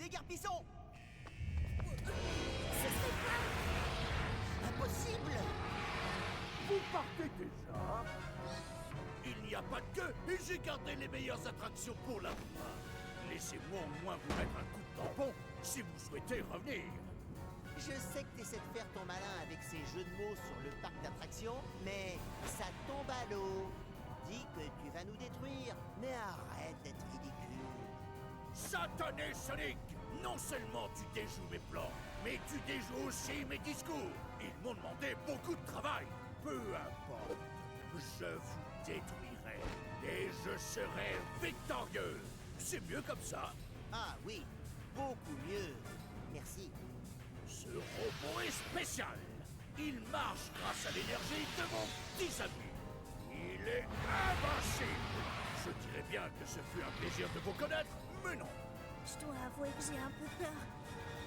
déguerpissons. Ce serait pas... Impossible. Vous partez déjà? Il n'y a pas de queue et j'ai gardé les meilleures attractions pour la fin. Laissez-moi au moins vous mettre un coup de tampon si vous souhaitez revenir. Je sais que t'essaies de faire ton malin avec ces jeux de mots sur le parc d'attractions, mais ça tombe à l'eau. Dis que tu vas nous détruire, mais arrête d'être ridicule. Satané Sonic! Non seulement tu déjoues mes plans, mais tu déjoues aussi mes discours. Ils m'ont demandé beaucoup de travail. Peu importe, je vous détruirai et je serai victorieux. C'est mieux comme ça. Ah oui, beaucoup mieux. Merci. Ce robot est spécial. Il marche grâce à l'énergie de mon petit ami. Il est invincible. Je dirais bien que ce fut un plaisir de vous connaître, mais non. Je dois avouer que j'ai un peu peur.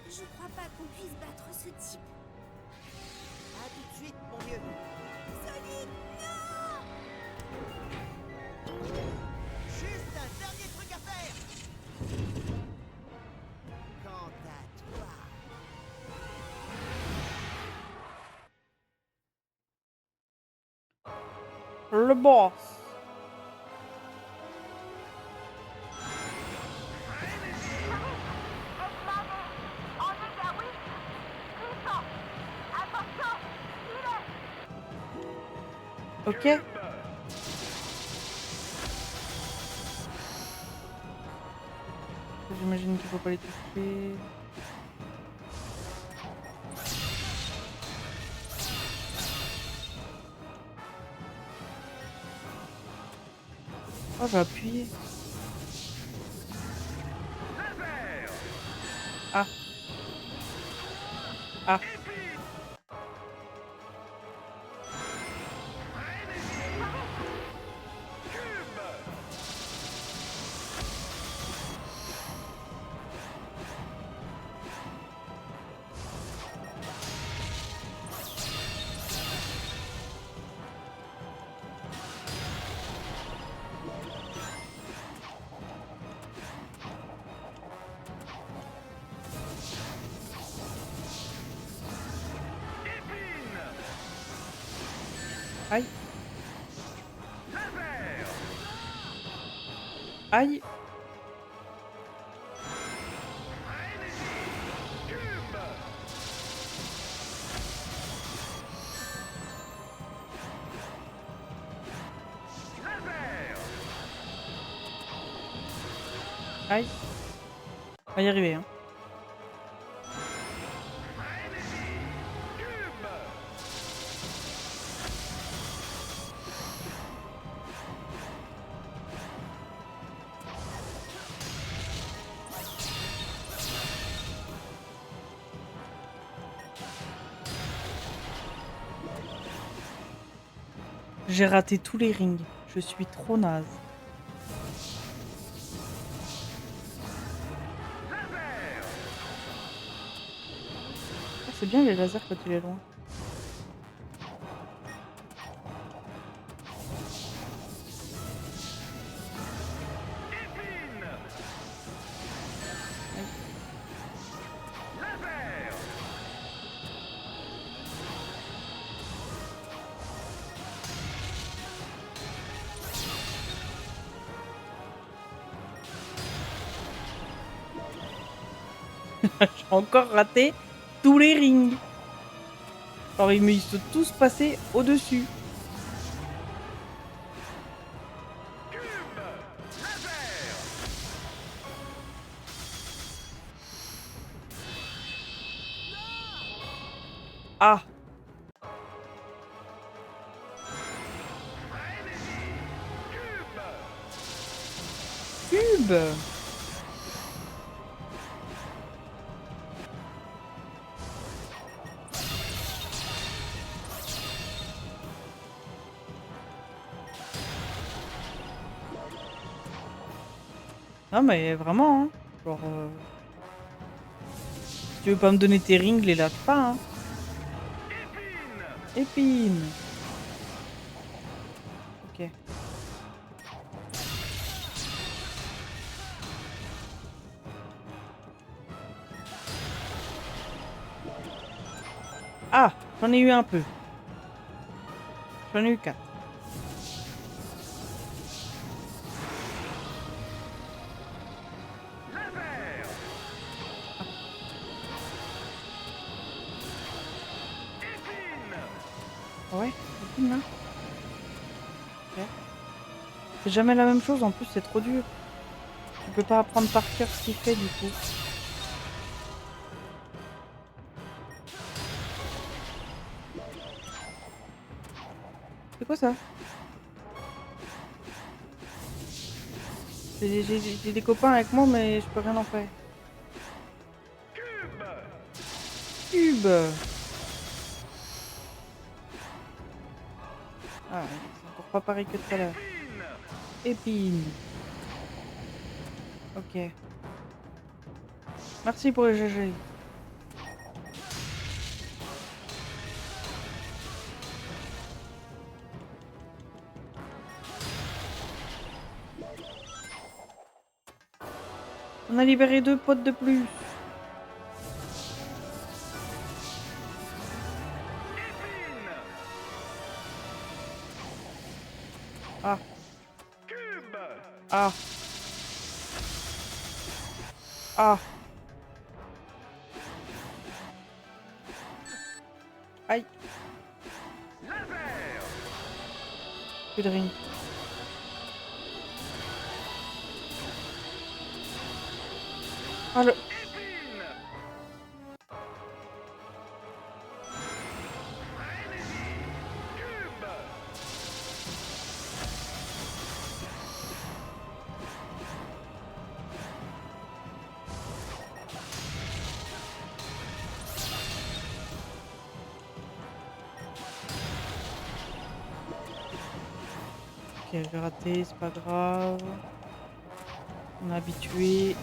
Je crois pas qu'on puisse battre ce type. À tout de suite, mon vieux. Sonic, non! Juste un dernier truc à faire. Quant à toi... Le boss. Ok. J'imagine qu'il faut pas les toucher. Oh, j'ai appuyé. Ah. Ah. Aïe. Aïe. Aïe. On va y arriver, hein. J'ai raté tous les rings. Je suis trop naze. Ah, c'est bien les lasers quand il est loin. J'ai encore raté tous les rings. Alors ils me sont tous passés au-dessus. Ah. Cube. Non mais vraiment, hein. Genre... Si tu veux pas me donner tes rings, les lâche pas, hein. Épine. Ok. Ah, j'en ai eu un peu. J'en ai eu 4. Ouais, c'est là. Ok. C'est jamais la même chose, en plus c'est trop dur. Tu peux pas apprendre par cœur ce qu'il fait du coup. C'est quoi ça? J'ai des copains avec moi mais je peux rien en faire. Cube. Ah, c'est encore pas pareil que tout à l'heure. Épine. Ok. Merci pour les GG. On a libéré 2 potes de plus. Ah. Ah. Ah. Aïe. Plus de ring. Ah le... Ok, j'ai raté, c'est pas grave. On est habitué.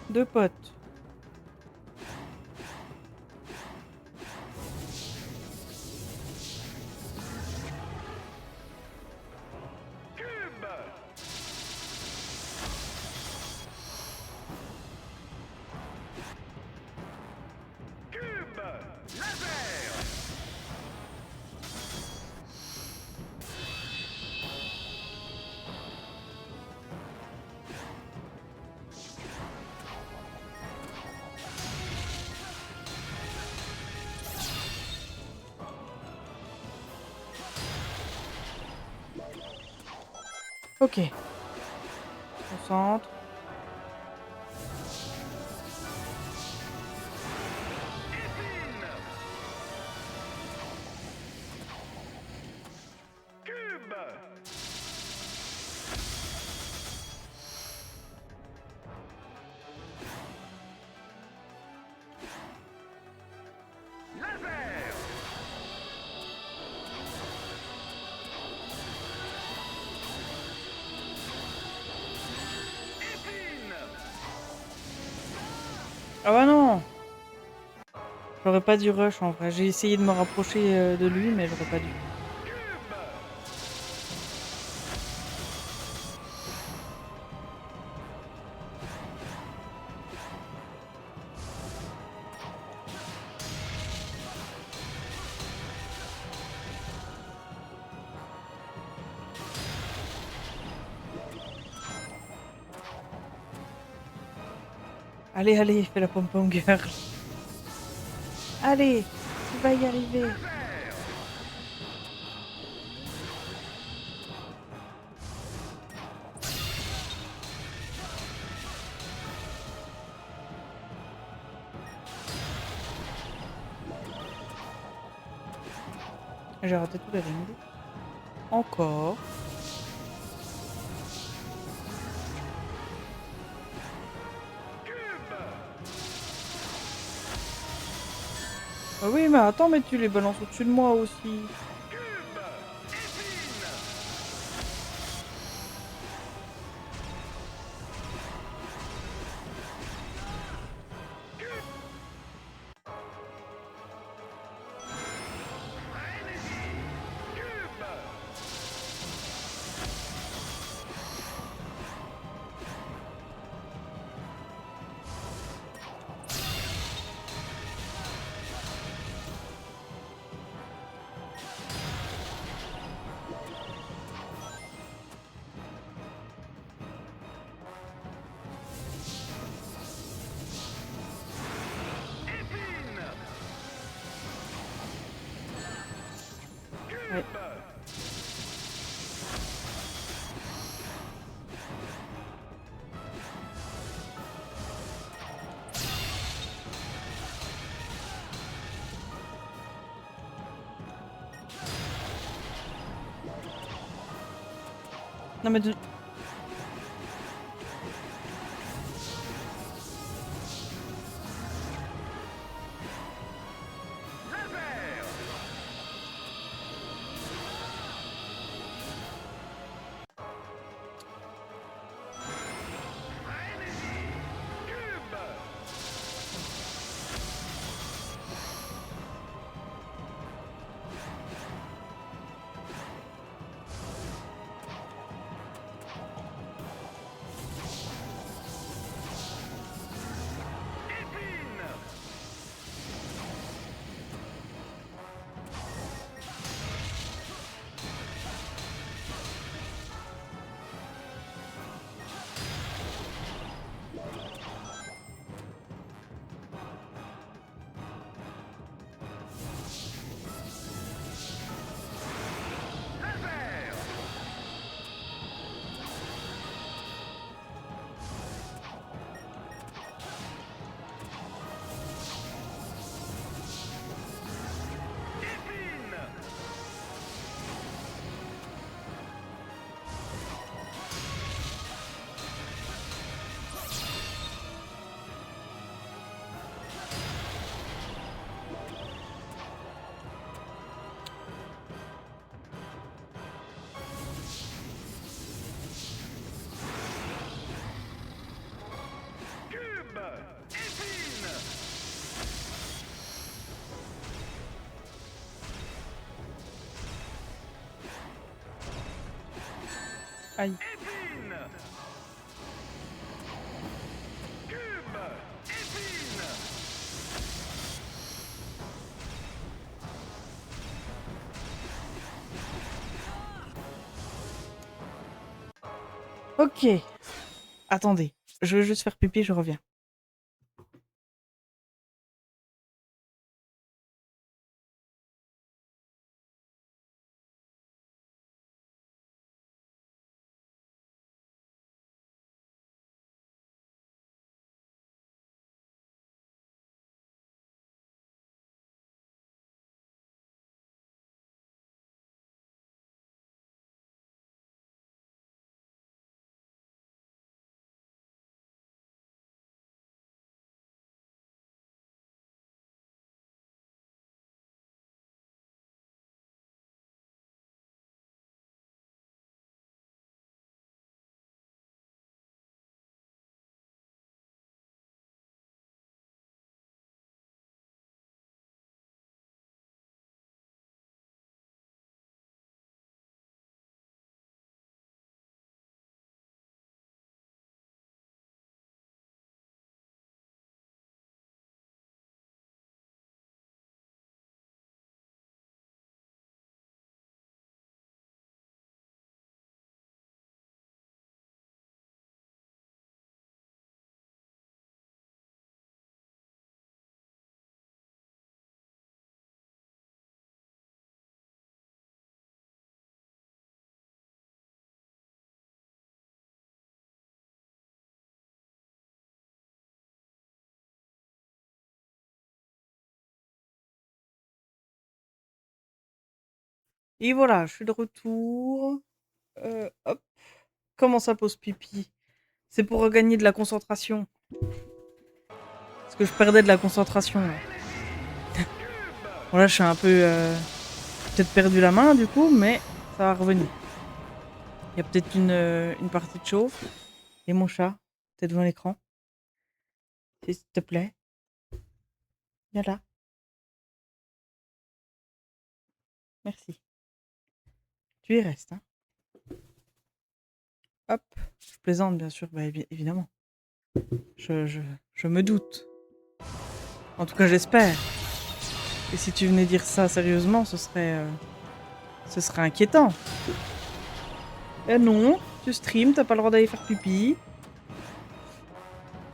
Deux potes. Ok. Concentre. Ah bah non! J'aurais pas dû rush en vrai. J'ai essayé de me rapprocher de lui, mais j'aurais pas dû. Allez, allez, fais la pom-pom girl. Allez, tu vas y arriver. J'ai raté tous les rings. Encore. Ah oui, mais attends, mais tu les balances au-dessus de moi aussi. Ouais. Non mais aïe. Ok. Attendez. Je veux juste faire pipi, je reviens. Et voilà, je suis de retour. Hop. Comment ça pose pipi? C'est pour regagner de la concentration. Parce que je perdais de la concentration, là. Bon, là, je suis un peu... peut-être perdu la main, du coup, mais ça va revenir. Il y a peut-être une partie de chauffe. Et mon chat, t'es devant l'écran. S'il te plaît. Viens là. Merci. Tu y restes, hein. Hop. Je plaisante, bien sûr. Bah, évidemment. Je me doute. En tout cas, j'espère. Et si tu venais dire ça sérieusement, ce serait inquiétant. Eh non, tu stream, t'as pas le droit d'aller faire pipi.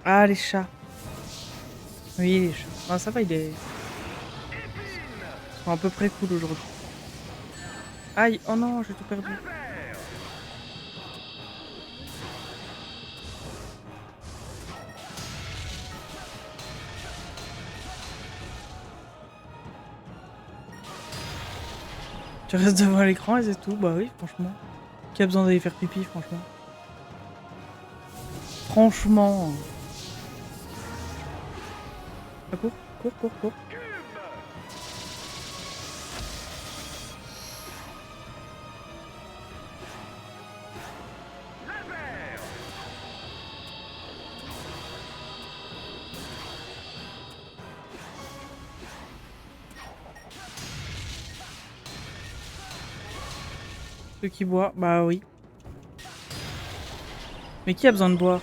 Ah, les chats. Oui, les chats. Ah, ça va, ils sont à peu près cool aujourd'hui. Aïe, oh non, j'ai tout perdu. Tu restes devant l'écran et c'est tout. Bah oui, franchement. Qui a besoin d'aller faire pipi, franchement? Franchement. Ah, cours, cours, cours, cours. Ceux qui boivent, bah oui. Mais qui a besoin de boire?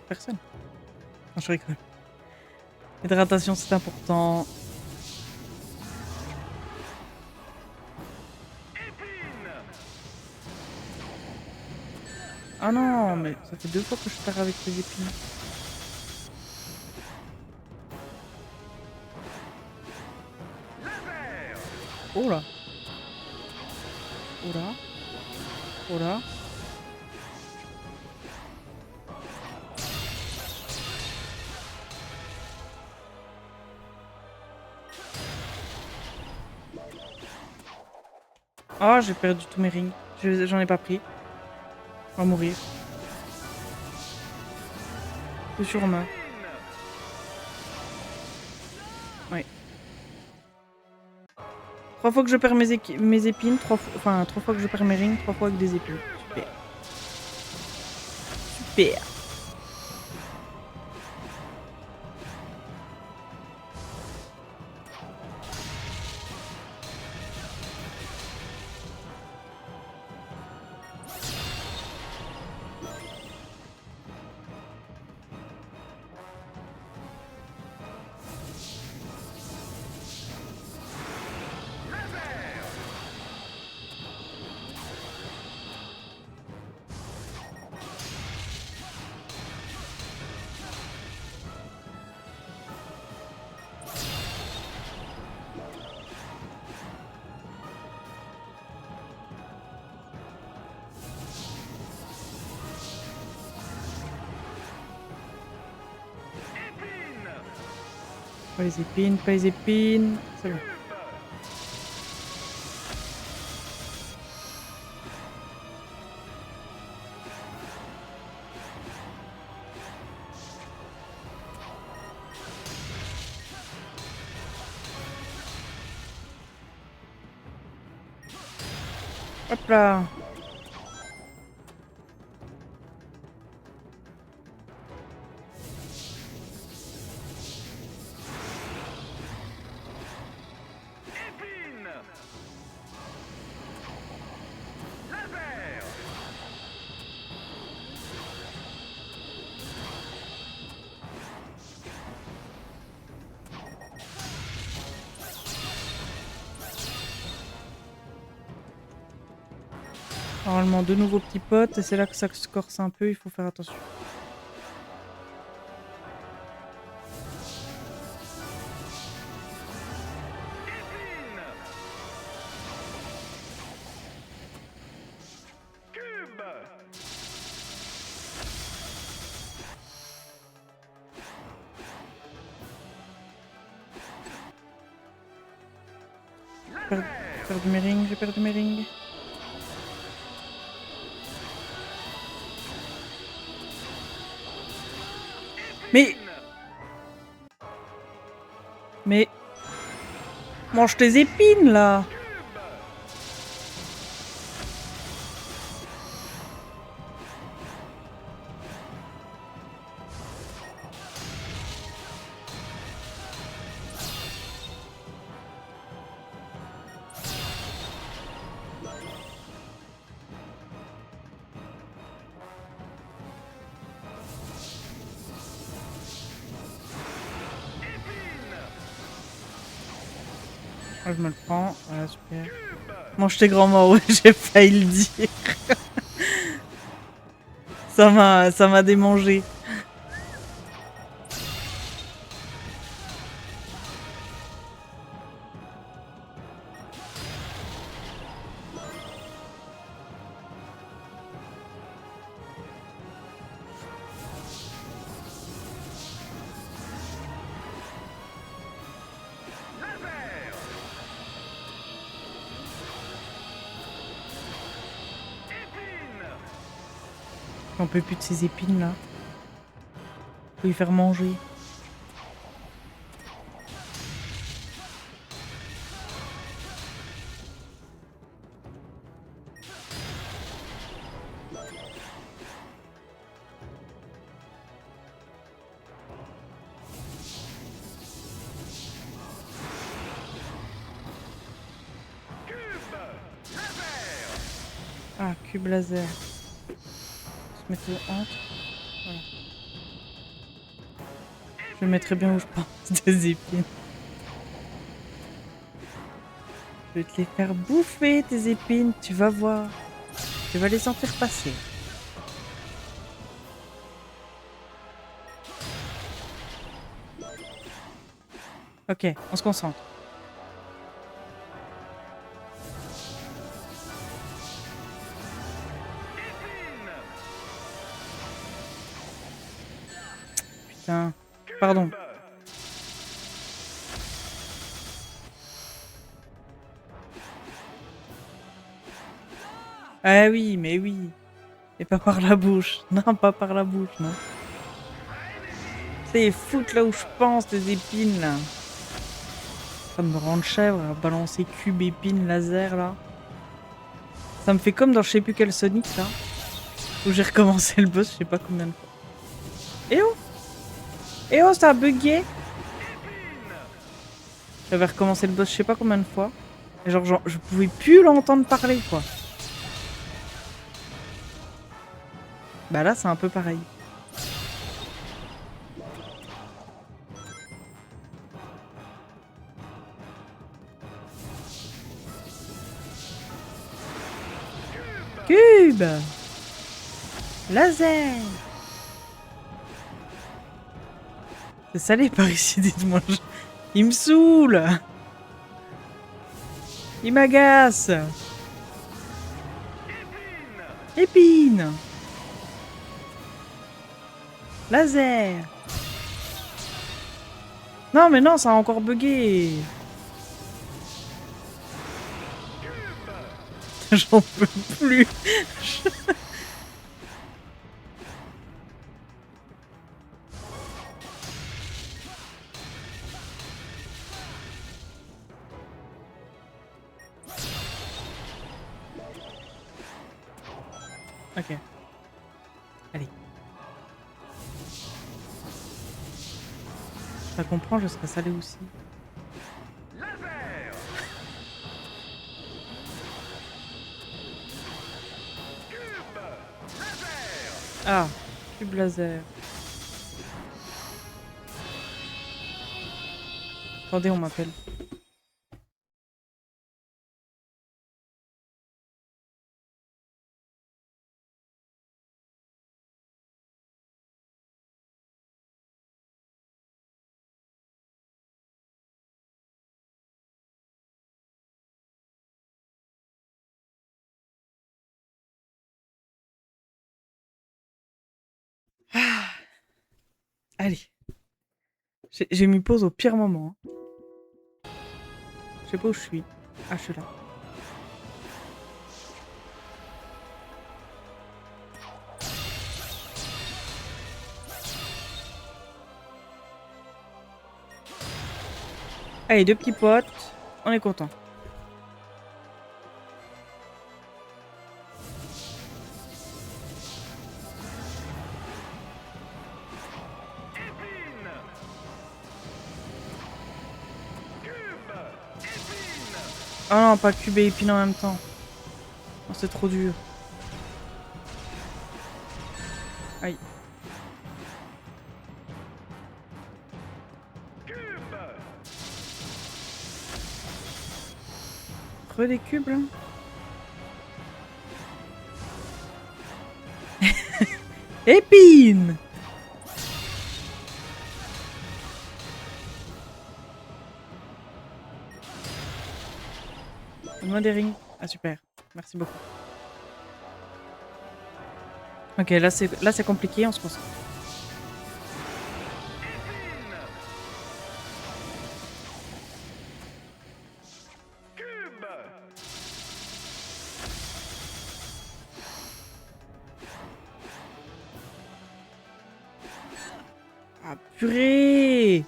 Personne. Non, je rigole. Hydratation, c'est important. Ah non, mais ça fait 2 fois que je perds avec les épines. Oh là. Oh là. Oh là. Ah, j'ai perdu tous mes rings. J'en ai pas pris. On va mourir. Je suis Romain. Oui. 3 fois que je perds mes épines, 3 fois que je perds mes rings, 3 fois avec des épines. Super. Super. Pas les épines, pas les épines. C'est bon. Hop là. Normalement, de nouveaux petits potes, et c'est là que ça se corse un peu, il faut faire attention. perdu mes rings, j'ai perdu mes rings. Mais... Mange tes épines, là! Ah, je me le prends. Voilà, super. Mange tes grands morts, ouais, j'ai failli le dire. Ça m'a démangé. J'en peux plus de ces épines là. Faut lui faire manger. Ah, cube laser. Se mettre entre. Voilà. Je le mettrai bien où je pense des épines. Je vais te les faire bouffer tes épines, tu vas voir. Tu vas les sentir passer. Ok, on se concentre. Putain, pardon. Ah oui, mais oui. Et pas par la bouche. Non, pas par la bouche, non. C'est foutre là où je pense, des épines, là. Ça me rend chèvre à balancer cube, épines, laser, là. Ça me fait comme dans je sais plus quel Sonic, là. Où j'ai recommencé le boss, je sais pas combien de fois. Eh oh! Eh oh, ça a bugué! J'avais recommencé le boss, je sais pas combien de fois. Et genre, je pouvais plus l'entendre parler, quoi. Bah là, c'est un peu pareil. Cube! Laser! C'est salé par ici, dites-moi. Il me saoule! Il m'agace! Épine! Laser! Non, mais non, ça a encore bugué! J'en peux plus! Ok. Allez. Ça comprend, je serai salé aussi. Ah, cube laser. Attendez, on m'appelle. Ah, allez. J'ai mis pause au pire moment. Hein. Je sais pas où je suis. Ah, je suis là. Allez, 2 petits potes. On est content. Oh non, pas cube et épine en même temps. Oh, c'est trop dur. Aïe. Re des cubes là. Épine. Donne-moi des rings. Ah super. Merci beaucoup. Ok, là c'est compliqué, on se concentre. Ah purée.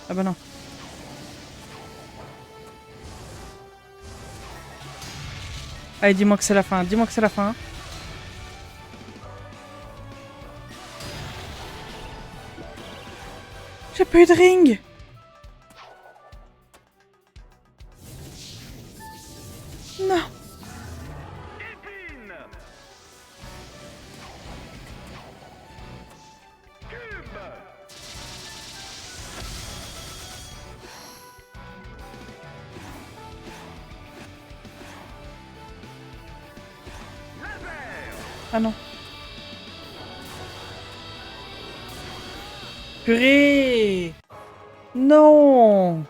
Ah bah non. Allez, dis-moi que c'est la fin, dis-moi que c'est la fin. J'ai pas eu de ring. Non. Ah non. Purée. Non.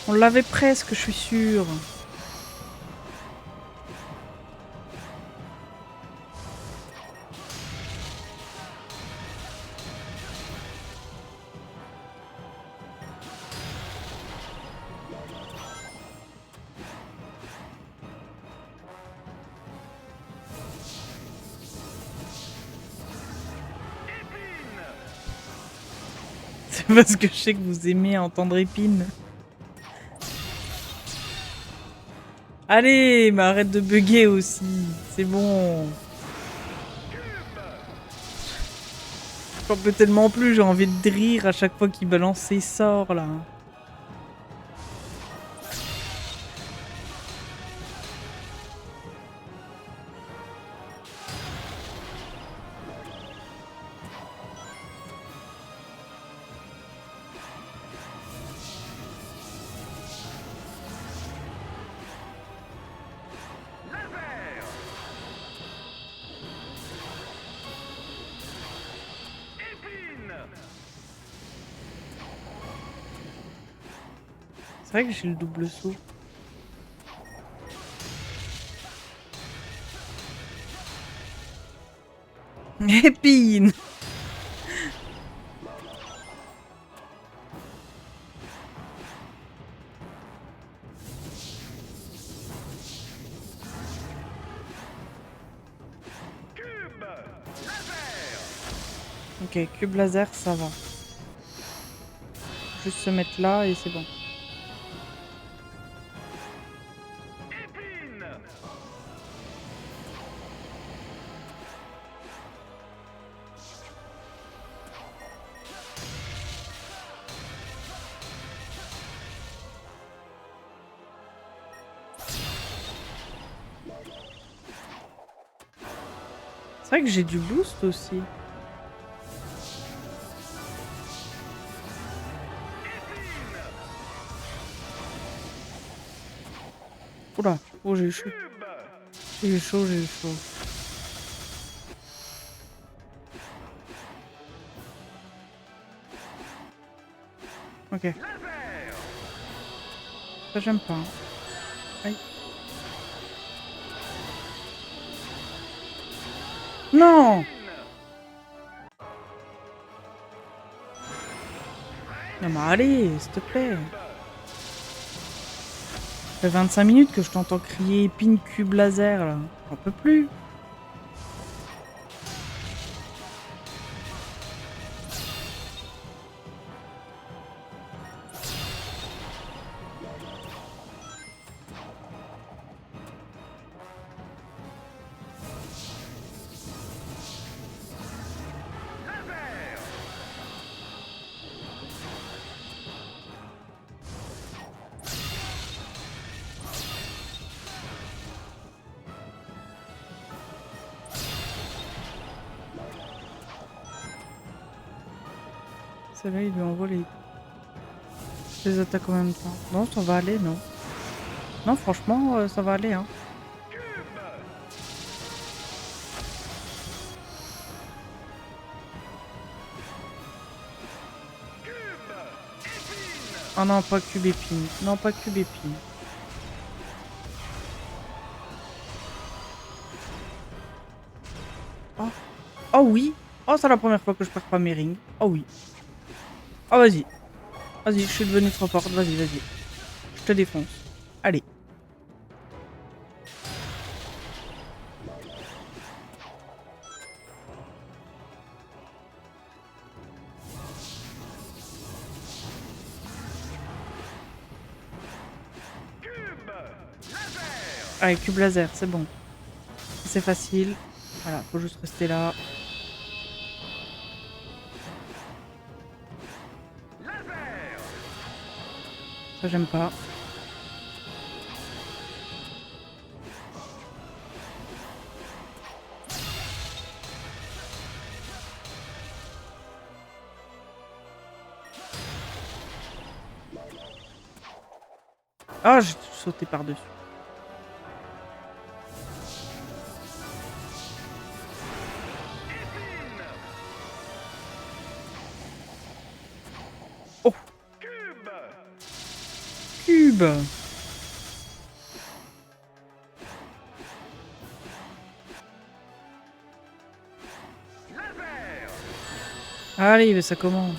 On l'avait presque, je suis sûre. C'est parce que je sais que vous aimez entendre épine. Allez, mais arrête de bugger aussi. C'est bon. J'en peux tellement plus, j'ai envie de rire à chaque fois qu'il balance ses sorts là. C'est vrai que j'ai le double saut. Épine. Ok, cube laser, ça va. Juste se mettre là et c'est bon. C'est vrai que j'ai du boost aussi. Oula, oh j'ai eu chaud. J'ai eu chaud, j'ai eu chaud. Ok. Ça j'aime pas. Aïe. Non! Non mais allez, s'il te plaît. Ça fait 25 minutes que je t'entends crier pin cube laser là. J'en peux plus. Celle-là, il lui envoie les attaques en même temps. Non, ça va aller, non. Non, franchement, ça va aller, hein. Oh non, pas cube épine. Non, pas cube épine. Oh. Oh oui. Oh, c'est la première fois que je perds pas mes rings. Oh oui. Oh, vas-y. Vas-y, je suis devenue trop forte. Vas-y, vas-y. Je te défonce. Allez. Allez, cube laser, c'est bon. C'est facile. Voilà, faut juste rester là. Ça, j'aime pas. Ah, j'ai sauté par-dessus. Oh. Cube. Allez, mais ça commence.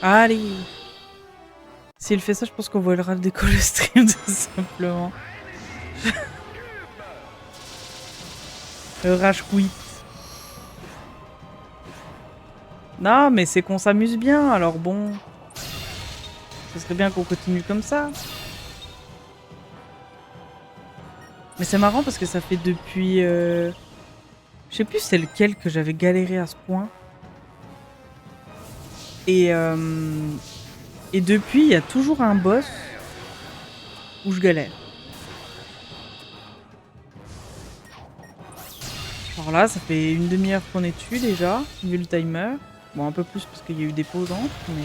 Allez. S'il fait ça, je pense qu'on voit le décoller le stream, tout simplement. Le rage quit. Non, mais c'est qu'on s'amuse bien, alors bon. Ce serait bien qu'on continue comme ça. Mais c'est marrant parce que ça fait depuis... Je sais plus c'est lequel que j'avais galéré à ce point. Et depuis, il y a toujours un boss où je galère. Alors là, ça fait une demi-heure qu'on est dessus déjà, vu le timer. Bon, un peu plus parce qu'il y a eu des pauses entre, mais...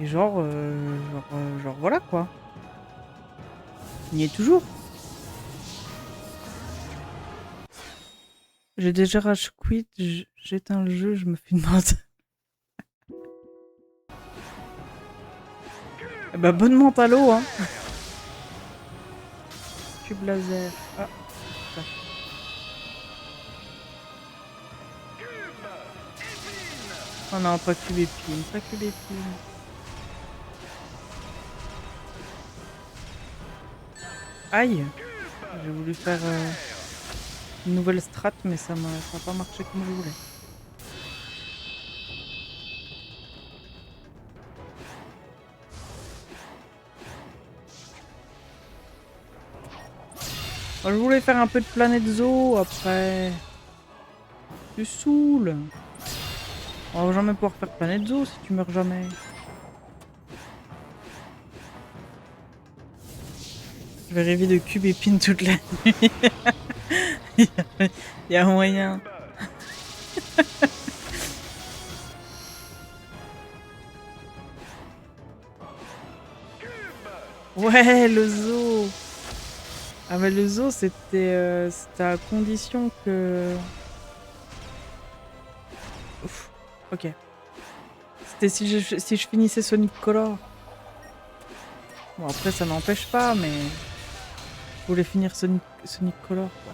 Et genre voilà quoi. Il y est toujours. J'ai déjà rage quit, j'éteins le jeu, je me fais une menthe. Eh bah bonne menthe à l'eau, hein. Cube laser. Ah. Ça. Oh non, pas cube épine, pas cube épine. Aïe. J'ai voulu faire une nouvelle strat, mais ça n'a pas marché comme je voulais. Je voulais faire un peu de planète zoo après. Tu saoules. On va jamais pouvoir faire planète zoo si tu meurs jamais. Je vais rêver de cube épine toute la nuit. Il y a moyen. Ouais, le zoo. Ah mais le zoo c'était à condition que... Ouf, ok. C'était si je finissais Sonic Color. Bon après ça n'empêche pas mais... Je voulais finir Sonic Color quoi.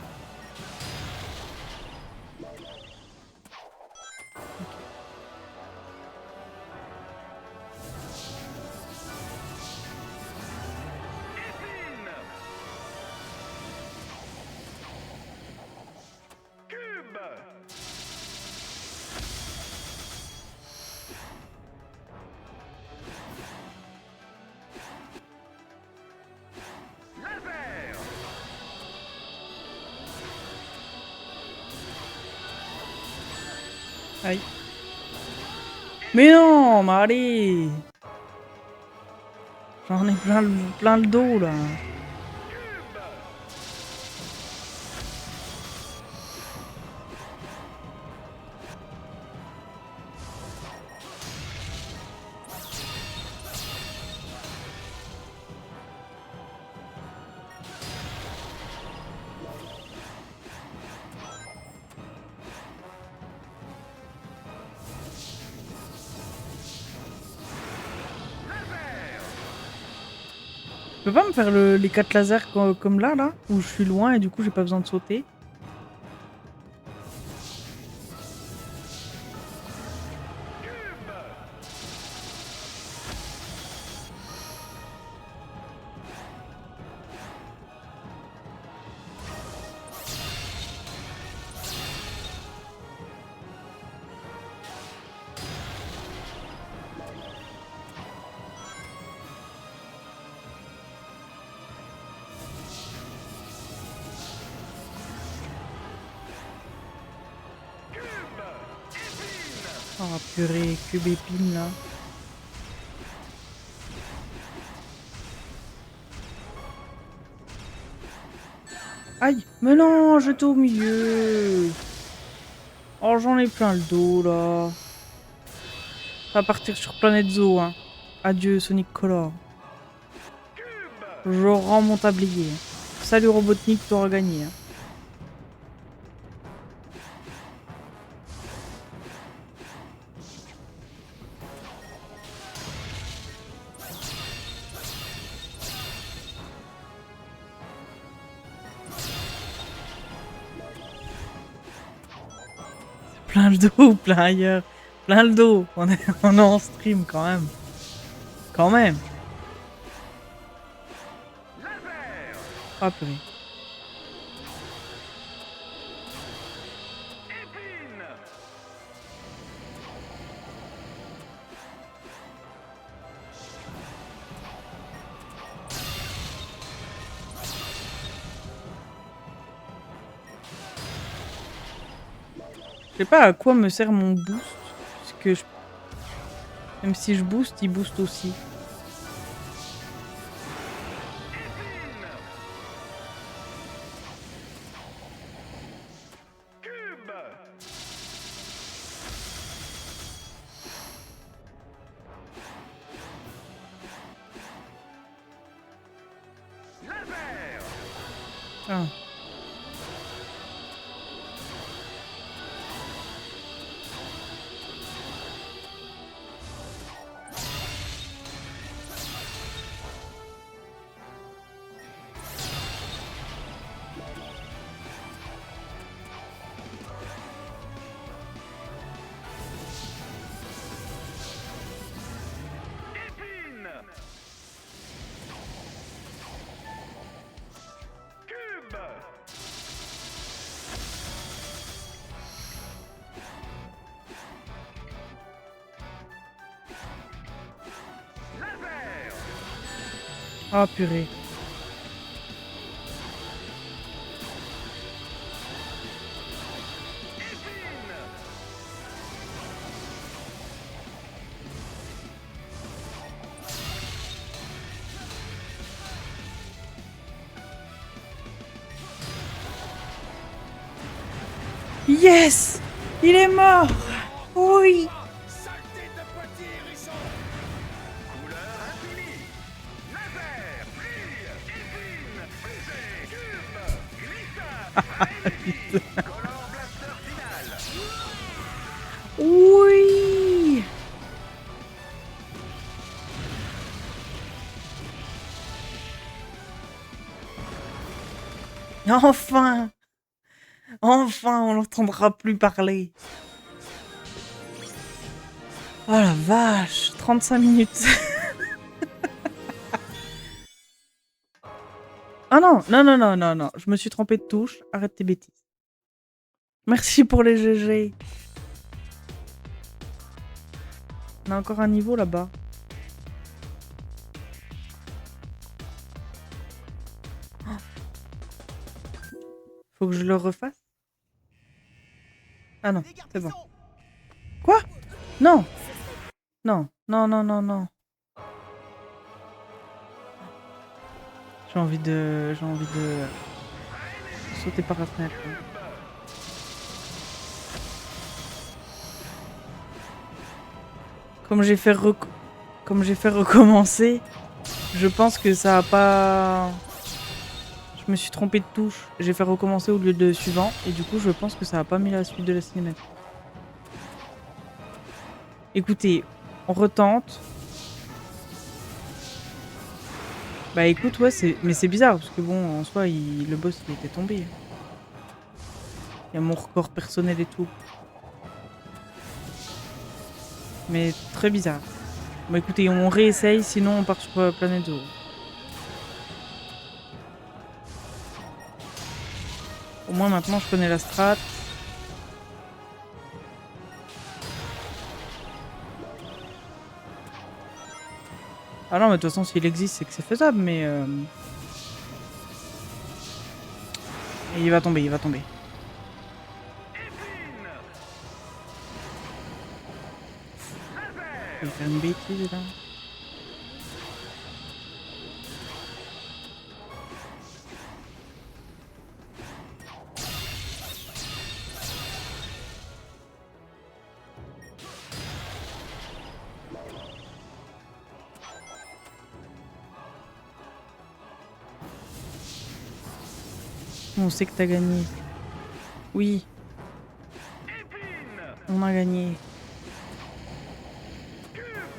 Aïe. Mais non, mais allez. J'en ai plein le dos, là. Tu peux pas me faire les 4 lasers comme là, où je suis loin et du coup j'ai pas besoin de sauter? Oh purée, cube épine là. Aïe, mais non, j'étais au milieu. Oh, j'en ai plein le dos là. Ça va partir sur Planète Zoo, hein. Adieu Sonic Color. Je rends mon tablier. Salut Robotnik, t'auras gagné. Hein. Plein le dos, plein ailleurs. Plein le dos. On est en stream quand même. Quand même. Ah purée. Je sais pas à quoi me sert mon boost. Parce que même si je booste, il booste aussi. Ah. Ah purée. Yes! Il est mort! Oui! Saleté de petit hérisson! Couleur infinie! Laser, brille, épine, fusée, cube, glissade, énergie, color blaster final! Oui! Enfin! Enfin, on l'entendra plus parler. Oh la vache, 35 minutes. Ah non, non, non, non, non, non, je me suis trompée de touche. Arrête tes bêtises. Merci pour les GG. On a encore un niveau là-bas. Faut que je le refasse. Ah non, Les c'est bon. garçons, Quoi? Non. Non, non, non, non, non. J'ai envie de sauter par la fenêtre. Comme j'ai fait recommencer, je pense que ça a pas... Je me suis trompée de touche. J'ai fait recommencer au lieu de suivant. Et du coup, je pense que ça a pas mis la suite de la cinématique. Écoutez, on retente. Bah écoute, ouais, mais c'est bizarre. Parce que bon, en soi, le boss, il était tombé. Il y a mon record personnel et tout. Mais très bizarre. Bon écoutez, on réessaye, sinon on part sur Planète Zoo. Au moins maintenant je connais la strat. Ah non mais de toute façon s'il existe c'est que c'est faisable mais... Et il va tomber, il va tomber. Je vais faire une bêtise là. On sait que t'as gagné. Oui. On a gagné.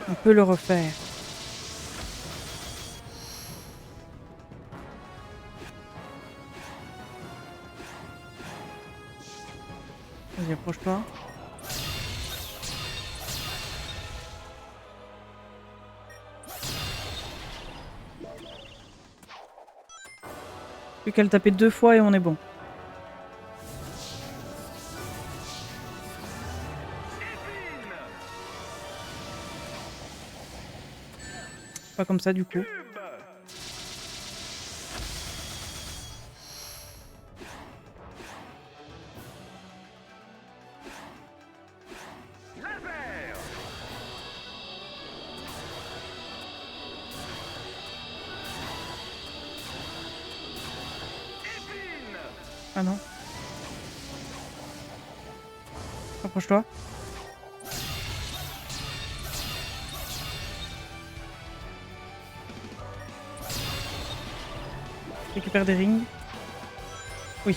On peut le refaire. Vas-y, approche-toi. Plus qu'à le taper 2 fois et on est bon. Pas comme ça du coup. Ah non. Approche-toi. Récupère des rings. Oui.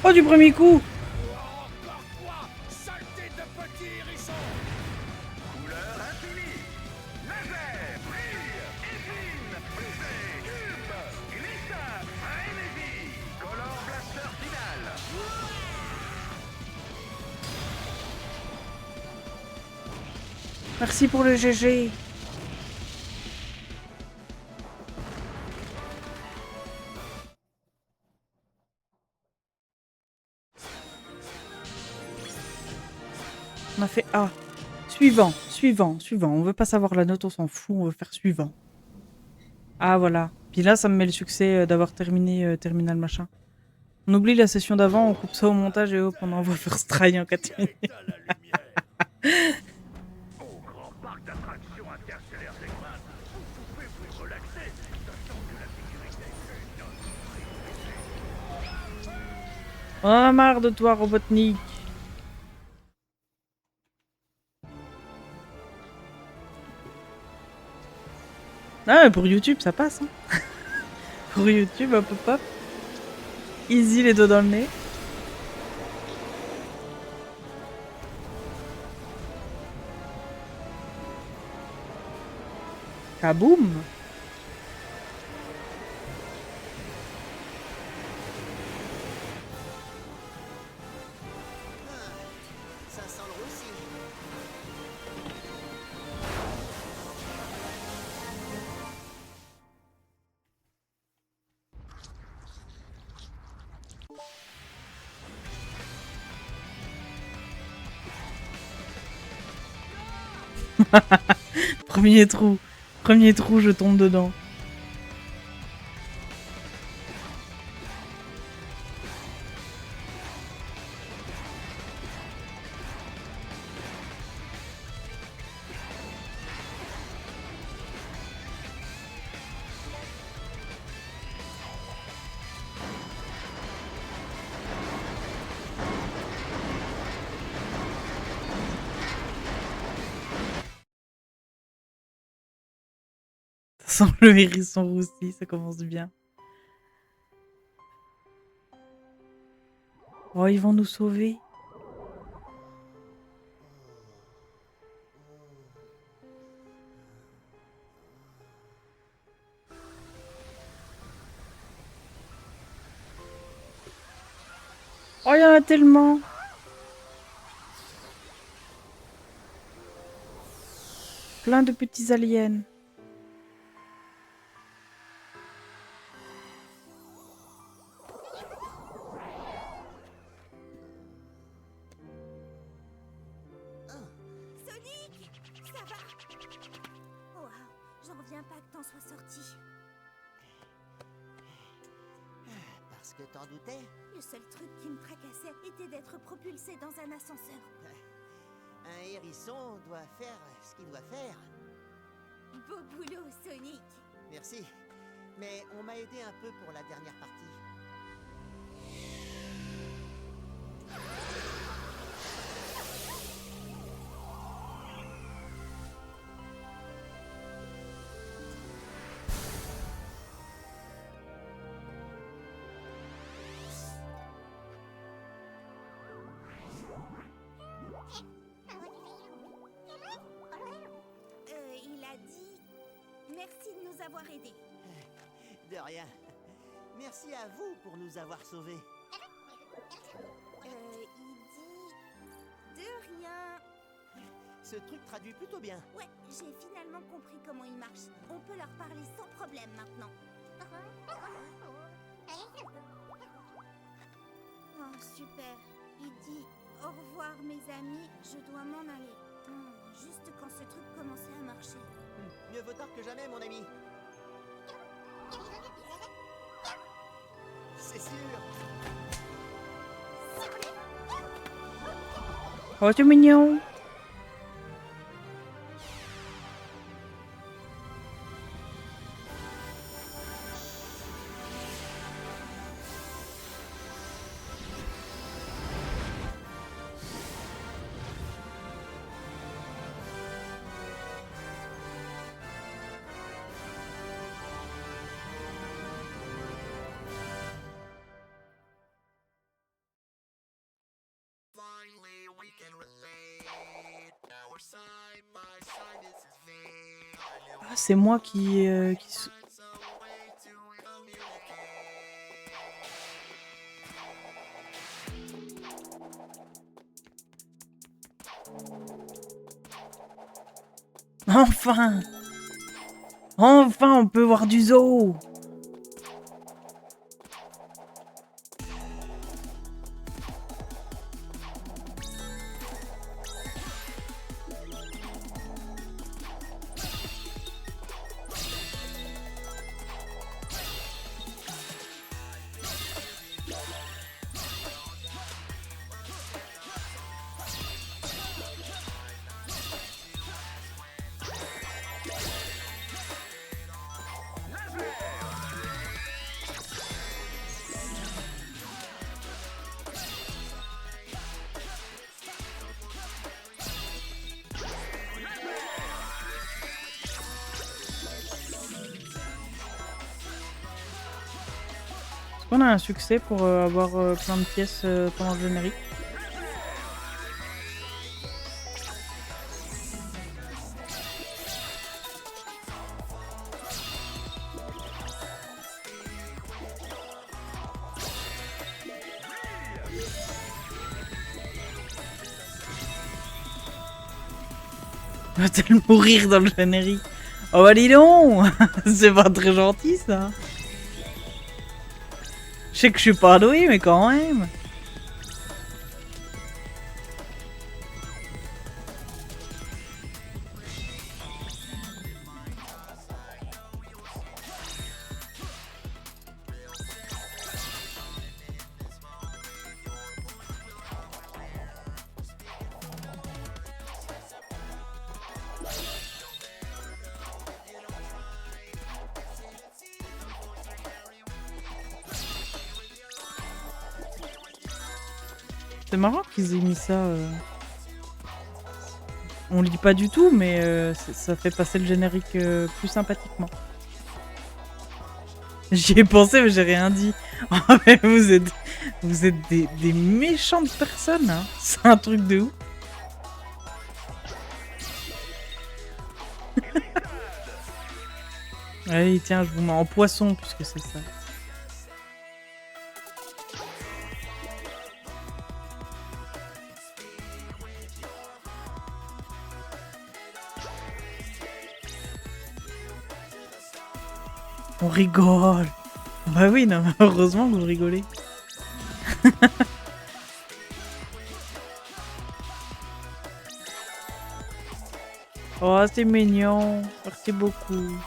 Oh, du premier coup! Encore quoi, saleté de petit hérisson! Couleur infinie! Laser, brille, épine, brisé, cube, glissa, frénésie, color blaster final! Merci pour le GG. On a fait A. Suivant, suivant, suivant. On veut pas savoir la note, on s'en fout, on veut faire suivant. Ah voilà. Puis là, ça me met le succès d'avoir terminé Terminal machin. On oublie la session d'avant, on coupe ça au montage et hop, on envoie First Try en 4 minutes. Au grand parc d'attractions interstellaires d'Ekman, vous pouvez vous relaxer, sachant que la sécurité est notre priorité. On en a marre de toi, Robotnik. Ah, mais pour YouTube, ça passe. Hein. Pour YouTube, hop, hop, hop. Easy, les doigts dans le nez. Kaboum! Ça sent le roussi. Premier trou, je tombe dedans. Ça sent le hérisson roussi, ça commence bien. Oh, ils vont nous sauver. Oh, il y en a tellement. Plein de petits aliens. Sonic, ça va? Oh, j'en reviens pas que t'en sois sorti. Parce que t'en doutais? Le seul truc qui me tracassait était d'être propulsé dans un ascenseur. Un hérisson doit faire ce qu'il doit faire. Beau boulot, Sonic. Merci. Mais on m'a aidé un peu pour la dernière partie. Il a dit merci de nous avoir aidés. De rien. Merci à vous pour nous avoir sauvés. Il dit de rien. Ce truc traduit plutôt bien. Ouais, j'ai finalement compris comment il marche. On peut leur parler sans problème maintenant. Oh, super. Il dit au revoir mes amis, je dois m'en aller. Juste quand ce truc commençait à marcher. Mieux vaut tard que jamais, mon ami. C'est sûr. Oh, c'est mignon. Ah, c'est moi qui Enfin! Enfin, on peut voir du zoo! On a un succès pour avoir plein de pièces pendant le générique. Va-t-elle mourir dans le générique? Oh bah dis donc. C'est pas très gentil ça. Je sais que je suis pas doué, mais quand même. C'est marrant qu'ils aient mis ça. On lit pas du tout, mais ça fait passer le générique plus sympathiquement. J'y ai pensé, mais j'ai rien dit. Oh, mais vous êtes des méchantes personnes, hein. C'est un truc de ouf. Allez, tiens, je vous mets en poisson, puisque c'est ça. On rigole. Bah oui, non, heureusement que vous rigolez. Oh, c'est mignon. Merci beaucoup.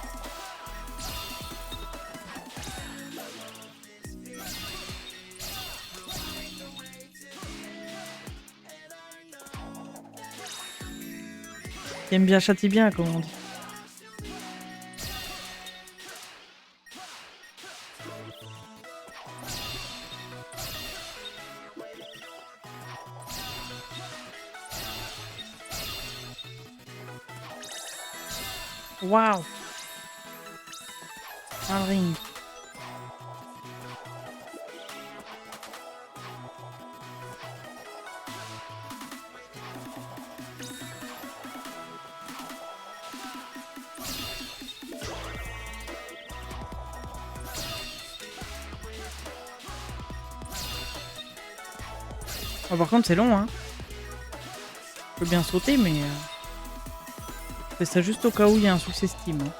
Qui aime bien châtie bien, comme on dit. Waouh! Un ring. Oh, par contre, c'est long, hein. Je peux bien sauter, mais... je fais ça juste au cas où il y a un succès Steam. Hein.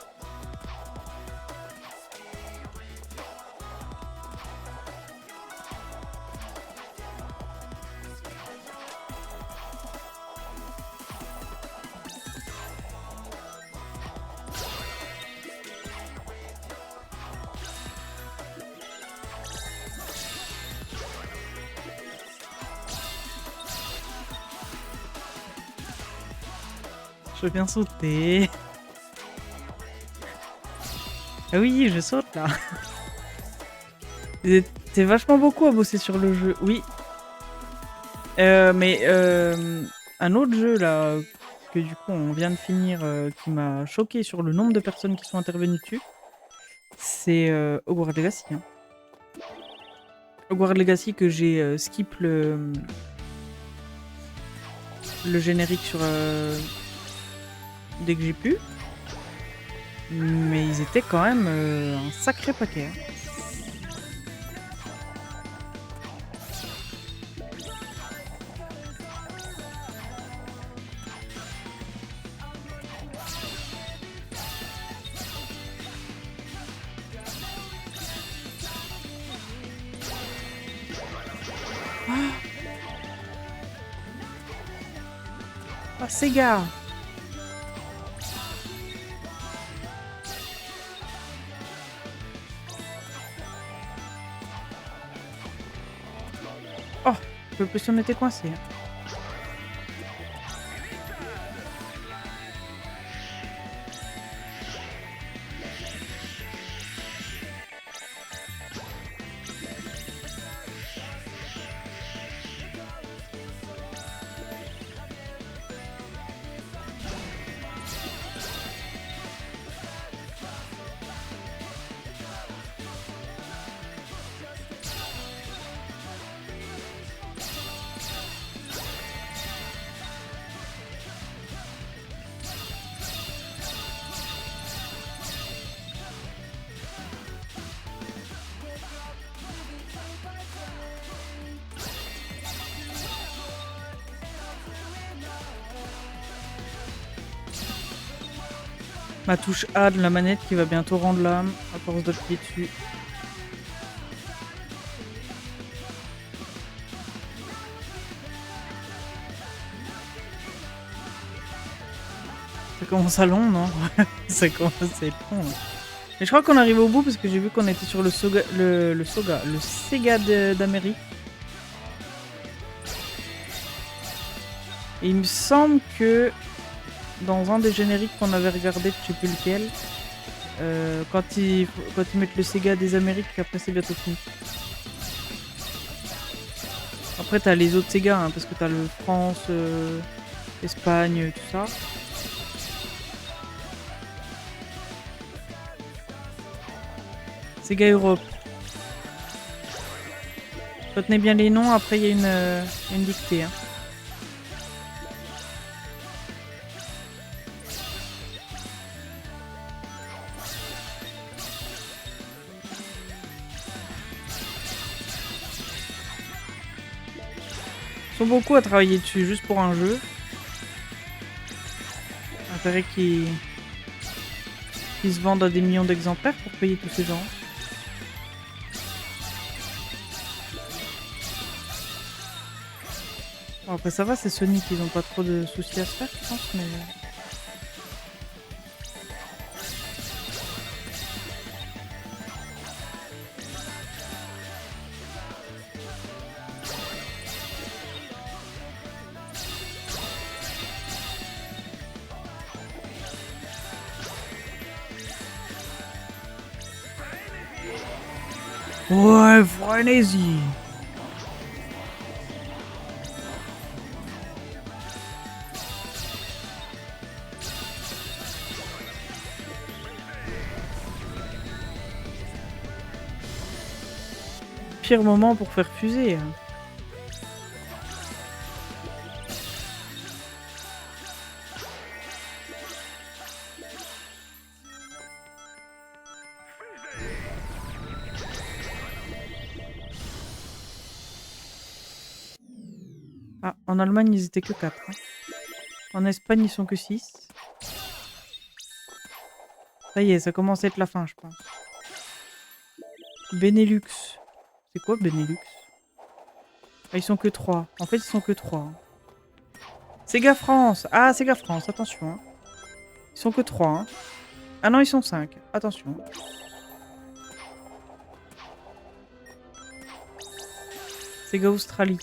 Je veux bien sauter. Ah oui, je saute là. T'es vachement beaucoup à bosser sur le jeu, oui. Mais un autre jeu là, que du coup on vient de finir, qui m'a choqué sur le nombre de personnes qui sont intervenues dessus, c'est Hogwarts Legacy. Hein. Hogwarts Legacy que j'ai skip le générique sur... dès que j'ai pu. Mais ils étaient quand même un sacré paquet. Hein. Ah, Sega! Oh, je peux plus si on était coincé. Hein. Ma touche A de la manette qui va bientôt rendre l'âme à force d'appuyer dessus. Ça commence à long, non? Ça commence à être long. Mais je crois qu'on arrive au bout parce que j'ai vu qu'on était sur le Sega d'Amérique. Et il me semble que dans un des génériques qu'on avait regardé, je sais plus lequel, quand ils mettent le Sega des Amériques, après c'est bientôt fini. Après t'as les autres Sega, hein, parce que t'as le France, Espagne, tout ça. Sega Europe. Retenez bien les noms, après il y a une dictée. Hein. Ils sont beaucoup à travailler dessus, juste pour un jeu. Intérêt qu'ils se vendent à des millions d'exemplaires pour payer tous ces gens. Bon, après ça va, c'est Sonic, ils ont pas trop de soucis à se faire, je pense, mais... Ouais, frénésie. Pire moment pour faire fuser. Hein. Ah, en Allemagne, ils étaient que 4. Hein. En Espagne, ils sont que 6. Ça y est, ça commence à être la fin, je pense. Benelux. C'est quoi Benelux? Ah, ils sont que 3. En fait, ils sont que 3. Hein. Sega France. Ah, Sega France, attention. Hein. Ils sont que 3. Hein. Ah non, ils sont 5. Attention. Sega Australie.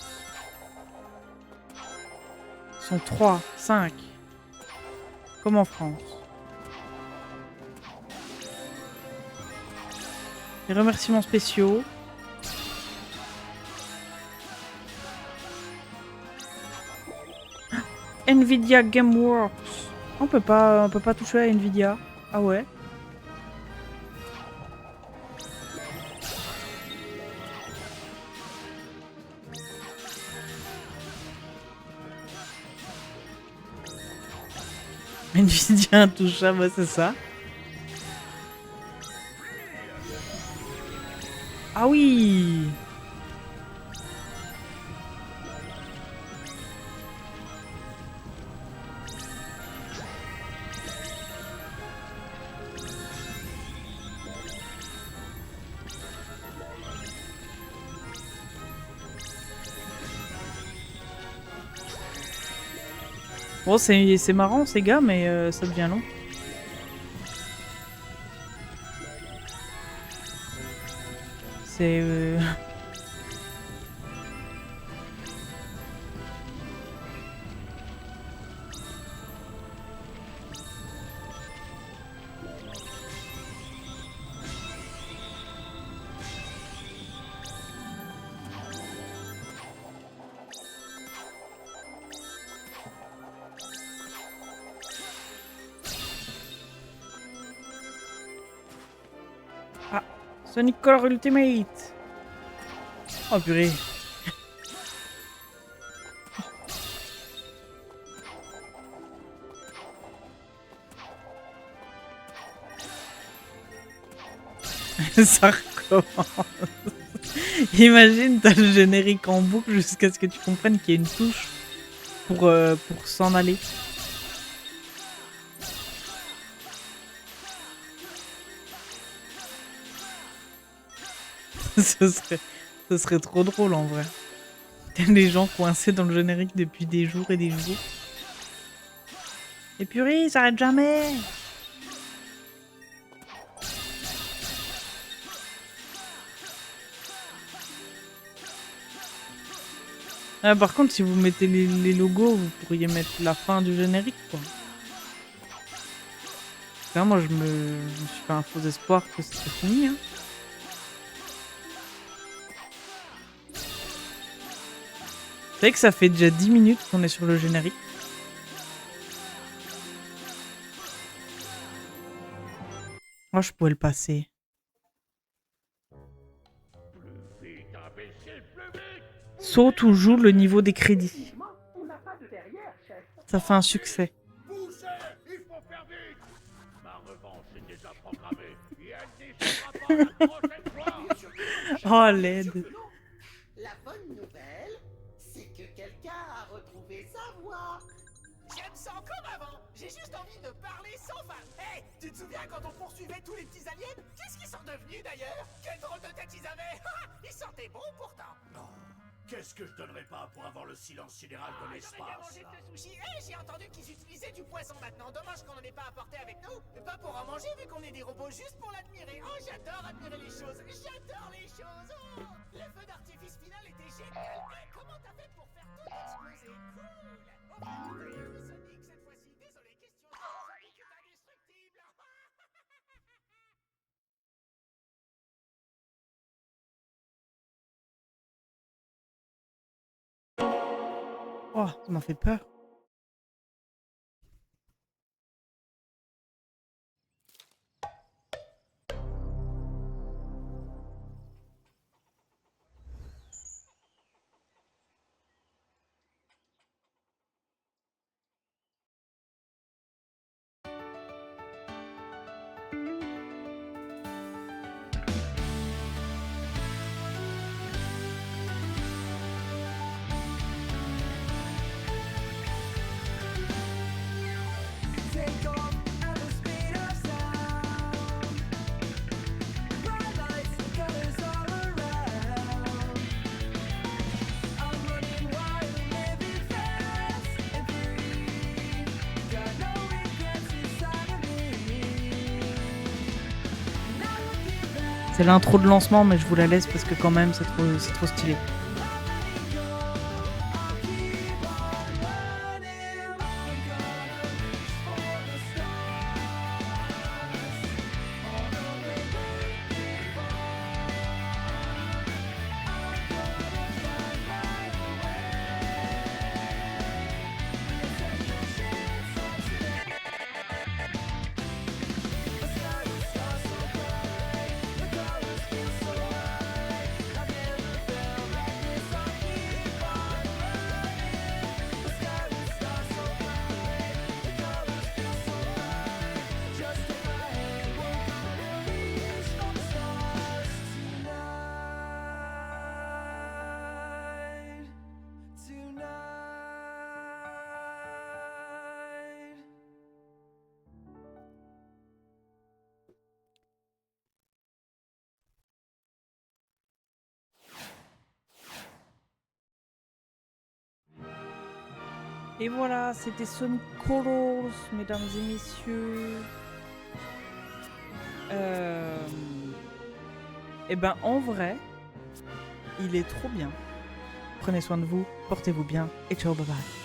Ils sont 3, 5. Comme en France. Les remerciements spéciaux. Nvidia Gameworks. On peut pas toucher à Nvidia. Ah ouais. Nvidia intouchable, c'est ça. Ah oui. Bon, c'est marrant ces gars, mais ça devient long. C'est... Ah, Sonic Color Ultimate. Oh purée. Ça recommence. Imagine, t'as le générique en boucle jusqu'à ce que tu comprennes qu'il y a une touche pour s'en aller. Ce serait trop drôle en vrai. Les gens coincés dans le générique depuis des jours et des jours. Et purée, ça arrête jamais. Ah, par contre, si vous mettez les logos, vous pourriez mettre la fin du générique, quoi. Là, moi, je me suis fait un faux espoir que c'était fini. Hein. Vous savez que ça fait déjà 10 minutes qu'on est sur le générique. Moi, je pourrais le passer. Saute ou joue le niveau des crédits. Ça fait un succès. Poussez, il faut faire vite. Ma revanche est déjà programmée et elle n'échappera pas la prochaine fois. Oh, l'aide. La bonne nouvelle, c'est que quelqu'un a retrouvé sa voix. J'aime ça comme avant. J'ai juste envie de parler sans fin. Hey, tu te souviens quand on poursuivait tous les petits aliens? Qu'est-ce qu'ils sont devenus d'ailleurs? Quelle drôle de tête ils avaient. Ils sentaient bon pourtant. Non, qu'est-ce que je donnerais pas pour avoir le silence sidéral de J'en ai bien l'espace mangé là. de ce sushi. Hey, j'ai entendu qu'ils utilisaient du poisson maintenant. Dommage qu'on en ait pas apporté avec nous. Mais pas pour en manger vu qu'on est des robots juste pour l'admirer. Oh, j'adore admirer les choses. J'adore les choses. Oh, le feu d'artifice final était génial. Hey, comment t'as fait pour faire tout exploser? Cool. Oh, Sonic cette fois-ci. Désolé, question. Sonic est indestructible. Oh, ça m'a fait peur. C'est l'intro de lancement, mais je vous la laisse parce que quand même, c'est trop stylé. Et voilà, c'était Sonic Colors, mesdames et messieurs. Et ben en vrai, il est trop bien. Prenez soin de vous, portez-vous bien et ciao, bye bye.